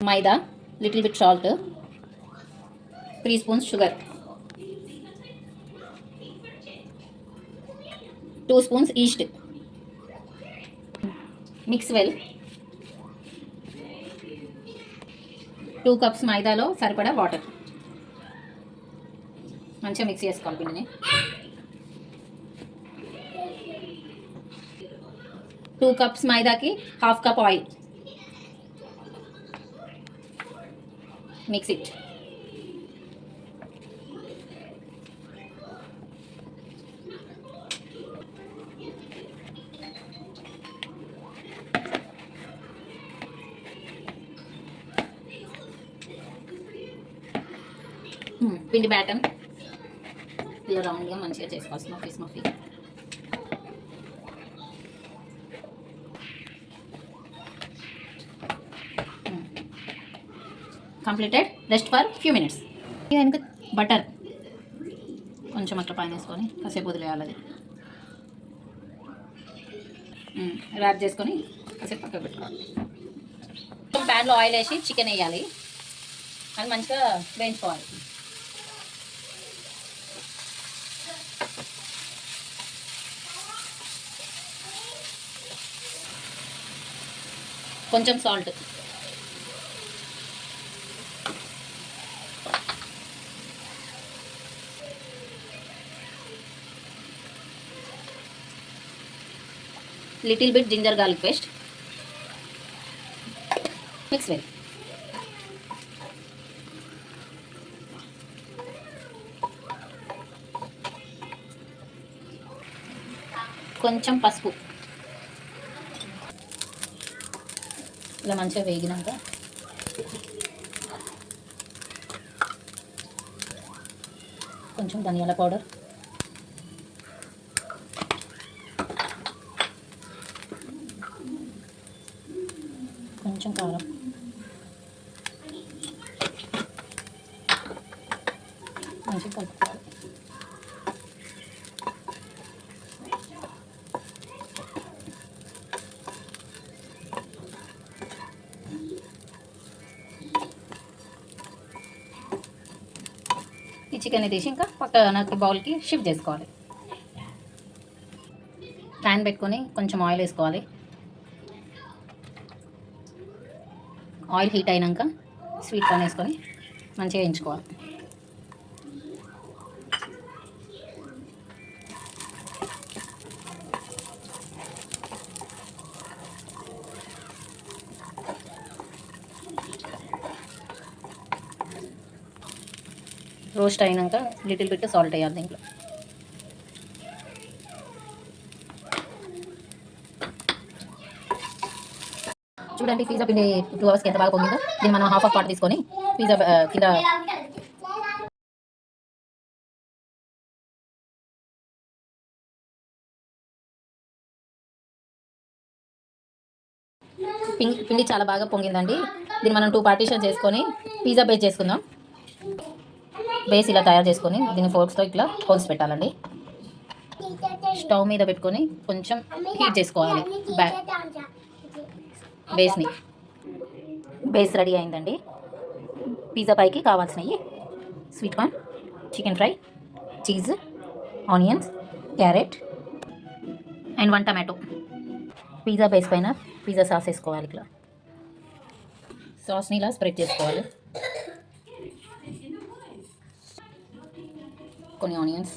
మైదా, little bit salt, 3 spoons sugar, 2 spoons yeast. Mix well. 2 cups మైదాలో సరిపడా water. మంచిగా mix చేసుకోవాలి పిండిని. 2 కప్స్ మైదాకి half cup oil. Mix it. పిండి బ్యాటర్ ఇలా రౌండ్గా మంచిగా చేసుకోవాలి. స్మఫీ completed. Rest for few minutes. ఇంకా బటర్ కొంచెం అట్లా పైన వేసుకొని కాసేపు వదిలేయాలి. అది ర్యాప్ చేసుకొని కాసేపు పక్కకు పెట్టుకోవాలి. ప్యాన్లో ఆయిల్ వేసి చికెన్ వేయాలి. అది మంచిగా వేయించుకోవాలి. కొంచెం salt, little bit ginger garlic paste. Mix well. కొంచెం పసుపు. ఇలా మంచిగా వేగినాక కొంచెం ధనియాల పౌడర్, కొంచెం కారం, మంచిగా కలుపుకోవాలి. ఈ చికెన్ తీసి ఇంకా పక్కనకి బౌల్కి షిఫ్ట్ చేసుకోవాలి. ప్యాన్ పెట్టుకొని కొంచెం ఆయిల్ వేసుకోవాలి. ఆయిల్ హీట్ అయినాక స్వీట్ కార్న్ వేసుకొని మంచిగా వేయించుకోవాలి. రోస్ట్ అయినాక లిటిల్ బిట్ సాల్ట్ వేయాలి దీంట్లో. చూడండి పిజ్జా పిండి 2 అవర్స్కి ఎంత బాగా పొంగిందో. దీన్ని మనం హాఫ్ పార్ట్ తీసుకొని పిజ్జా కింద పిండి చాలా బాగా పొంగిందండి. దీన్ని మనం 2 పార్టీషన్ చేసుకొని పిజ్జా బేస్ చేసుకుందాం. బేస్ ఇలా తయారు చేసుకొని దీన్ని ఫోర్క్స్తో ఇట్లా హోల్స్ పెట్టాలండి. స్టవ్ మీద పెట్టుకొని కొంచెం హీట్ చేసుకోవాలి బేస్ని. బేస్ రెడీ అయిందండి. పిజ్జా పైకి కావాల్సినవి sweet corn, chicken fry, cheese, onions, carrot and 1 tomato. Pizza base పైన పిజ్జా సాస్ వేసుకోవాలి. ఇట్లా సాస్ని ఇలా స్ప్రెడ్ చేసుకోవాలి. కొన్ని ఆనియన్స్,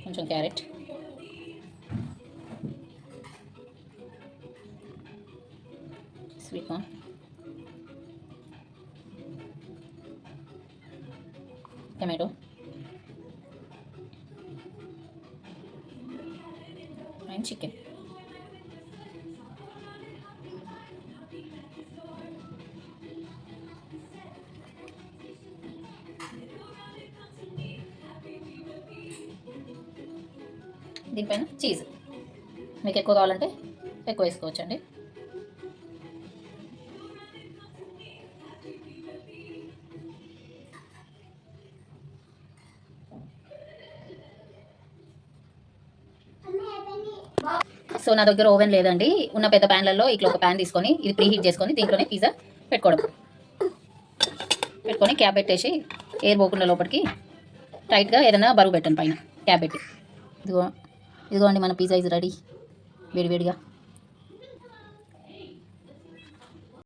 కొంచెం carrot, sweet corn, tomato and chicken. దీనిపైన చీజ్ మీకు ఎక్కువ కావాలంటే ఎక్కువ వేసుకోవచ్చండి. సో నా దగ్గర ఓవెన్ లేదండి. ఉన్న పెద్ద ప్యాన్లలో ఇట్లా ఒక ప్యాన్ తీసుకొని ఇది ప్రీ హీట్ చేసుకొని దీంట్లోనే పిజ్జా పెట్టుకోవడం. పెట్టుకొని క్యాప్ పెట్టేసి ఎయిర్ పోకుండా లోపలికి టైట్గా ఏదైనా బరువు పెట్టండి పైన క్యాప్ పెట్టి. ఇదిగోండి మన పిజ్జా ఇస్ రెడీ వేడివేడిగా.